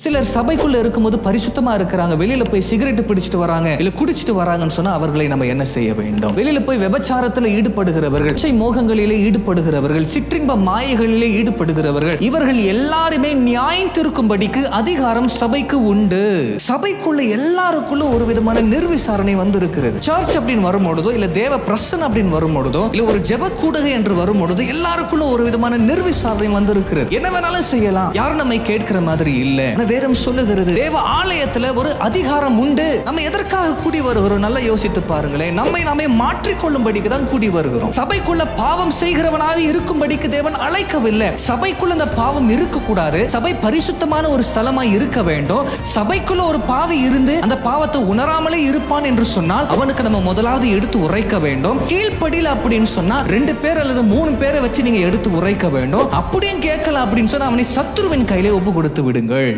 சிலர் சபைக்குள்ள இருக்கும்போது பரிசுத்தமா இருக்கிறாங்க, வெளியில போய் சிகரெட் பிடிச்சிட்டு வராங்க, இல்ல குடிச்சிட்டு வராங்கன்னு சொன்னா அவர்களை நம்ம என்ன செய்ய வேண்டும்? வெளியில போய் விபச்சாரத்தில் ஈடுபடுகிறவர்கள், இச்சை மோகங்களிலே ஈடுபடுகிறவர்கள், சிற்றின்ப மாயைகளிலே ஈடுபடுகிறவர்கள், இவர்கள் எல்லாருமே நியாயம் தீர்க்கும்படிக்கு அதிகாரம் சபைக்கு உண்டு. சபைக்குள்ள எல்லாருக்குள்ள ஒரு விதமான நிர்விசாரணை வந்து இருக்கிறது. சர்ச் அப்படின்னு வரும்பொழுதோ, இல்ல தேவ பிரசன் அப்படின்னு வரும்பொழுதோ, இல்ல ஒரு ஜெப கூடுகை என்று வரும்பொழுது எல்லாருக்குள்ள ஒரு விதமான நிர்விசாரணை வந்து இருக்கிறது. என்ன வேணாலும் செய்யலாம், யாரும் நம்மை கேட்கிற மாதிரி இல்ல. வேதம் சொல்லுகிறது தேவ ஆலயத்துல ஒரு அதிகாரம் உண்டு. நம்ம எதற்காக கூடி வருகிறோம்? நல்லா யோசித்து பாருங்களேன். நம்மை மாற்றிக்கொள்ளும்படிக்கு தான் கூடி வருகிறோம். சபைக்குள்ள பாவம் செய்கிறவனாக இருக்கும்படிக்கு தேவன் அழைக்கவில்லை. சபைக்குள்ள அந்த பாவம் இருக்க கூடாது. சபை பரிசுத்தமான ஒரு ஸ்தலமாய் இருக்க வேண்டும். சபைக்குள்ள ஒரு பாவி இருந்து அந்த பாவத்தை உணராமலே இருப்பான் என்று சொன்னால் அவனுக்கு நம்ம முதலாவது எடுத்து உரைக்க வேண்டும். கீழ்ப்படியில் அப்படின்னு சொன்னா 2 பேர் அல்லது 3 பேரை வச்சு நீங்க எடுத்து உரைக்க வேண்டும். அப்படியும் கேட்கல அப்படின்னு சொன்னா அவனை சத்துருவின் கையிலே ஒப்பு கொடுத்து விடுங்கள்.